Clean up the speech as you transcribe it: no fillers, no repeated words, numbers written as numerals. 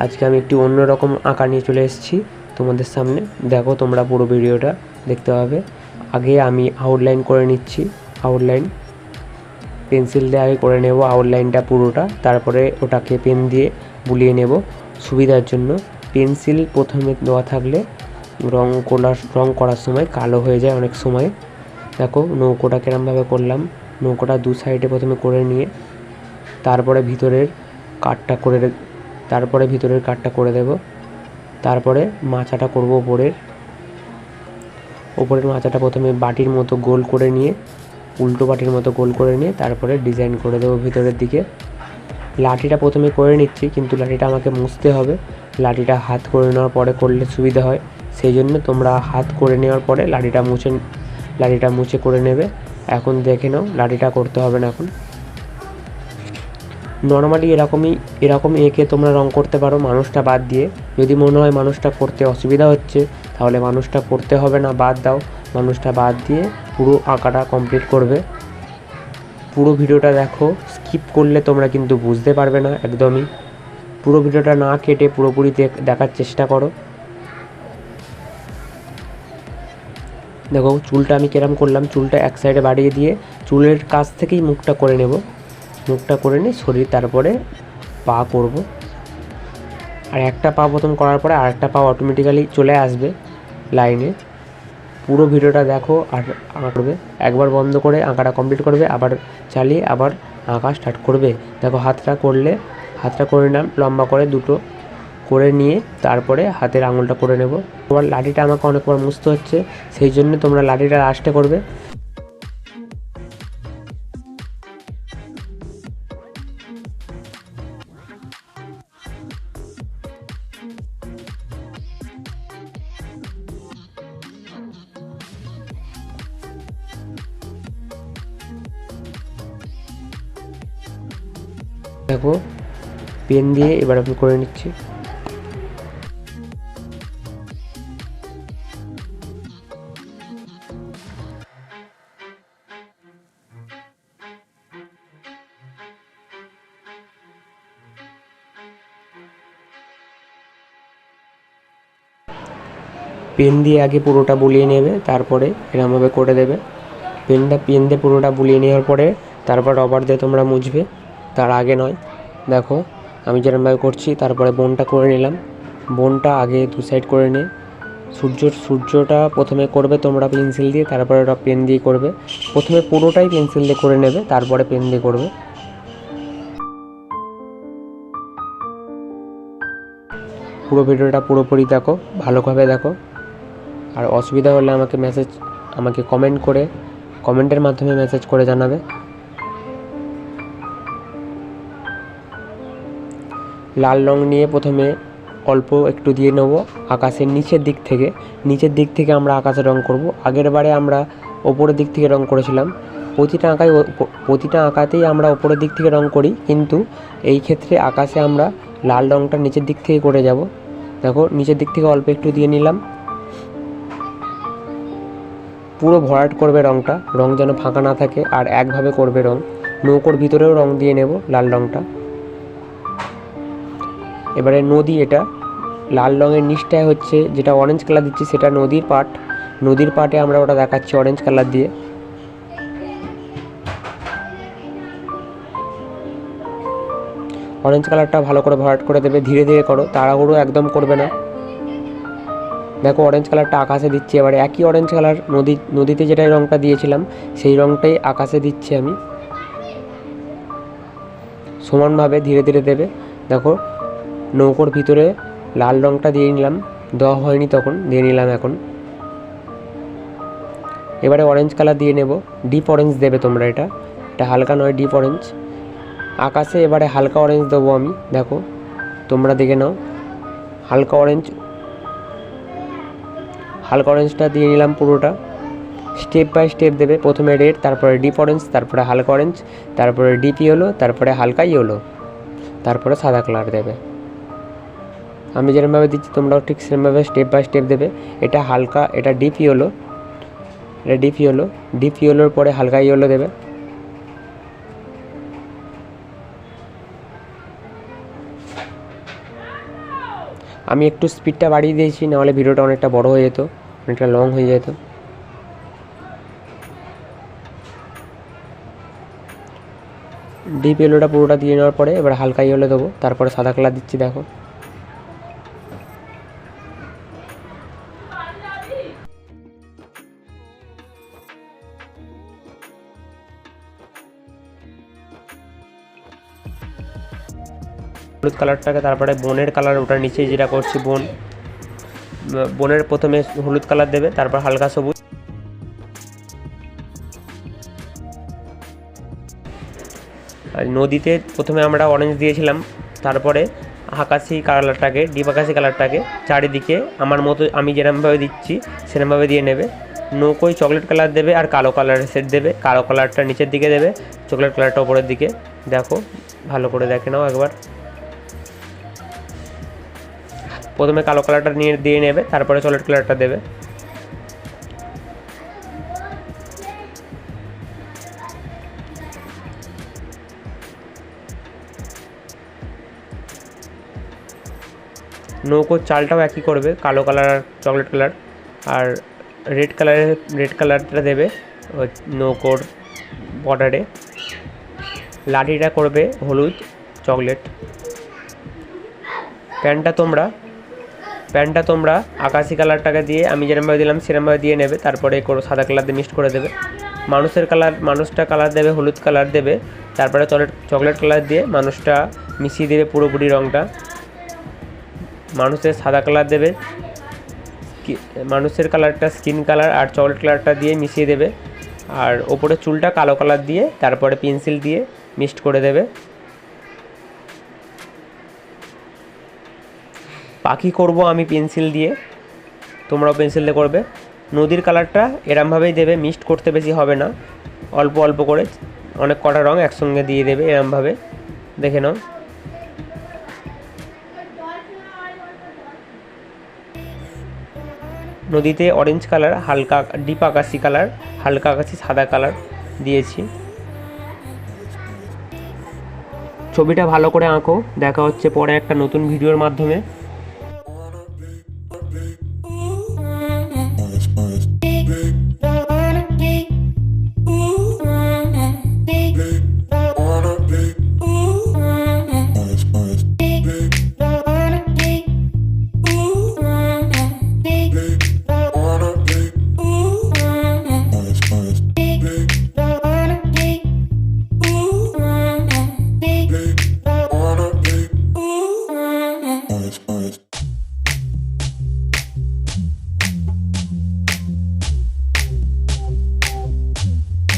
আজকে আমি একটি অন্যরকম আঁকা নিয়ে চলে এসেছি তোমাদের সামনে। দেখো তোমরা পুরো ভিডিওটা দেখতে হবে। আগে আমি আউটলাইন করে নিচ্ছি। আউটলাইন পেন্সিল দিয়ে আগে করে নেব আউটলাইনটা পুরোটা, তারপরে ওটাকে পেন দিয়ে বুলিয়ে নেব সুবিধার জন্য। পেন্সিল প্রথমে দেওয়া থাকলে রং করার সময় কালো হয়ে যায় অনেক সময়। দেখো নৌকোটা কিরমভাবে করলাম। নৌকোটা দু সাইডে প্রথমে করে নিয়ে তারপরে ভিতরের কাটটা করে দেব। তারপরে মাচাটা করব ওপরের মাচাটা প্রথমে বাটির মতো গোল করে নিয়ে, উল্টো বাটির মতো গোল করে নিয়ে তারপরে ডিজাইন করে দেবো ভিতরের দিকে। লাঠিটা প্রথমে করে নিচ্ছি, কিন্তু লাঠিটা আমাকে মুছতে হবে। লাঠিটা হাত করে নেওয়ার পরে করলে সুবিধা হয়, সেই জন্য তোমরা হাত করে নেওয়ার পরে লাঠিটা মুছে করে নেবে। এখন দেখে নাও, লাঠিটা করতে হবে না। এখন নর্মালি এরকম এঁকে তোমরা রং করতে পারো মানুষটা বাদ দিয়ে। যদি মনে হয় মানুষটা করতে অসুবিধা হচ্ছে, তাহলে মানুষটা করতে হবে না, বাদ দাও। মানুষটা বাদ দিয়ে পুরো আঁকাটা কমপ্লিট করবে। পুরো ভিডিওটা দেখো, স্কিপ করলে তোমরা কিন্তু বুঝতে পারবে না একদমই। পুরো ভিডিওটা না কেটে পুরোপুরি দেখার চেষ্টা করো। দেখো চুলটা আমি কেরম করলাম, চুলটা এক সাইডে বাড়িয়ে দিয়ে চুলের কাছ থেকেই মুখটা করে নেব। মুখটা করে নিয়ে শরীর, তারপরে পা করব। আর একটা পা প্রথম করার পরে আরেকটা পা অটোমেটিক্যালি চলে আসবে লাইনে। পুরো ভিডিওটা দেখো আর আঁকবে। একবার বন্ধ করে আঁকাটা কমপ্লিট করবে, আবার চালিয়ে আবার আঁকা স্টার্ট করবে। দেখো হাতটা করে নিলাম লম্বা করে দুটো করে নিয়ে তারপরে হাতের আঙুলটা করে নেব। তোমার লাঠিটা আমাকে অনেকবার মুছতে হচ্ছে, সেই জন্য তোমরা লাঠিটা লাস্টে করবে। দেখো পেন দিয়ে এবার আমি করে নিচ্ছি। পেন দিয়ে আগে পুরোটা বুলিয়ে নেবে, তারপরে এরমভাবে করে দেবে। পেন দিয়ে পুরোটা বুলিয়ে নেওয়ার পরে তারপর রবার দিয়ে তোমরা মুছবে, তার আগে নয়। দেখো আমি যেরমভাবে করছি, তারপরে বোনটা করে নিলাম। বোনটা আগে দু সাইড করে নিয়ে সূর্যটা প্রথমে করবে তোমরা পেন্সিল দিয়ে, তারপরে ওটা পেন দিয়ে করবে। প্রথমে পুরোটাই পেন্সিল দিয়ে করে নেবে, তারপরে পেন দিয়ে করবে। পুরো ভিডিওটা পুরোপুরি দেখো, ভালোভাবে দেখো। আর অসুবিধা হলে আমাকে কমেন্টের মাধ্যমে মেসেজ করে জানাবে। লাল রং নিয়ে প্রথমে অল্প একটু দিয়ে নেব আকাশের নিচের দিক থেকে আমরা আকাশে রং করব। আগের বারে আমরা ওপরের দিক থেকে রং করেছিলাম। প্রতিটা আঁকাতেই আমরা ওপরের দিক থেকে রং করি, কিন্তু এই ক্ষেত্রে আকাশে আমরা লাল রংটা নিচের দিক থেকে করে যাব। দেখো নিচের দিক থেকে অল্প একটু দিয়ে নিলাম। পুরো ভরাট করবে রং যেন ফাঁকা না থাকে, আর একভাবে করবে রং। নৌকোর ভিতরেও রং দিয়ে নেব লাল রংটা। এবারে নদী, এটা লাল রঙের নিচটায় হচ্ছে যেটা অরেঞ্জ কালার দিচ্ছি, সেটা নদীর পাটে আমরা ওটা দেখাচ্ছি অরেঞ্জ কালার দিয়ে। অরেঞ্জ কালারটা ভালো করে ভরাট করে দেবে, ধীরে ধীরে করো, তাড়াহুড়ো একদম করবে না। দেখো অরেঞ্জ কালারটা আকাশে দিচ্ছি। এবারে একই অরেঞ্জ কালার নদীতে যেটা রংটা দিয়েছিলাম, সেই রংটাই আকাশে দিচ্ছি আমি। সমানভাবে ধীরে ধীরে দেবে। দেখো নৌকোর ভিতরে লাল রংটা দিয়ে নিলাম, দেওয়া হয়নি তখন, দিয়ে নিলাম এখন। এবারে অরেঞ্জ কালার দিয়ে নেব, ডিপ অরেঞ্জ দেবে তোমরা। এটা হালকা নয়, ডিপ অরেঞ্জ। আকাশে এবারে হালকা অরেঞ্জ দেবো আমি। দেখো তোমরা দেখে নাও, হালকা অরেঞ্জটা দিয়ে নিলাম পুরোটা। স্টেপ বাই স্টেপ দেবে, প্রথমে রেড, তারপরে ডিপ অরেঞ্জ, তারপরে হালকা অরেঞ্জ, তারপরে ডিপ ইয়েলো, তারপরে হালকা ইয়েলো, তারপরে সাদা কালার দেবে। আমি যেরকমভাবে দিচ্ছি তোমরাও ঠিক সেরকমভাবে স্টেপ বাই স্টেপ দেবে। এটা হালকা, এটা ডিপ ইয়েলোর পরে হালকা ইয়েলো দেবে। আমি একটু স্পিডটা বাড়িয়ে দিয়েছি, নাহলে ভিডিওটা অনেকটা বড় হয়ে যেত, অনেকটা লং হয়ে যেত। ডিপ ইয়েলোটা পুরোটা দিয়ে নেওয়ার পরে এবার হালকা ইয়েলো দেবো, তারপরে সাদা কালার দিচ্ছি। দেখো হলুদ কালারটাকে, তারপরে বনের কালার, ওটার নিচে যেটা করছি বনের প্রথমে হলুদ কালার দেবে, তারপর হালকা সবুজ, আর নদীতে প্রথমে আমরা অরেঞ্জ দিয়েছিলাম, তারপরে আকাশি কালারটাকে, ডিপ আকাশি কালারটাকে চারিদিকে আমার মতো আমি যেরকমভাবে দিচ্ছি সেরকমভাবে দিয়ে নেবে। নৌকোয় চকলেট কালার দেবে আর কালো কালারের সেট দেবে, কালো কালারটা নিচের দিকে দেবে, চকলেট কালারটা ওপরের দিকে। দেখো ভালো করে দেখে নাও একবার। প্রথমে কালো কালারটা দিয়ে নেবে, তারপরে চকলেট কালারটা দেবে। নৌকোর চালটাও একই করবে, কালো কালার আর চকলেট কালার, আর রেড কালারটা দেবে নৌকোর বর্ডারে। লাঠিটা করবে হলুদ চকলেট। প্যান্টটা তোমরা আকাশি কালারটাকে দিয়ে আমি যেরকমভাবে দিলাম সেরকমভাবে দিয়ে নেবে, তারপরে সাদা কালার দিয়ে মিক্সড করে দেবে। মানুষটা কালার দেবে, হলুদ কালার দেবে, তারপরে চকলেট কালার দিয়ে মানুষটা মিশিয়ে দেবে পুরোপুরি রঙটা। মানুষের সাদা কালার দেবে, মানুষের কালারটা স্কিন কালার আর চকলেট কালারটা দিয়ে মিশিয়ে দেবে, আর ওপরে চুলটা কালো কালার দিয়ে তারপরে পেন্সিল দিয়ে মিক্সড করে দেবে। পাখি করব আমি পেন্সিল দিয়ে, তোমরাও পেন্সিল দিয়ে করবে। নদীর কালারটা এরমভাবেই দেবে, মিক্সড করতে বেশি হবে না, অল্প অল্প করে অনেক কটা রঙ একসঙ্গে দিয়ে দেবে এরমভাবে, দেখে নাও। নদীতে অরেঞ্জ কালার, হালকা ডিপ আকাশি কালার, হালকা আকাশি সাদা কালার দিয়েছি। ছবিটা ভালো করে আঁকো। দেখা হচ্ছে পরে একটা নতুন ভিডিওর মাধ্যমে।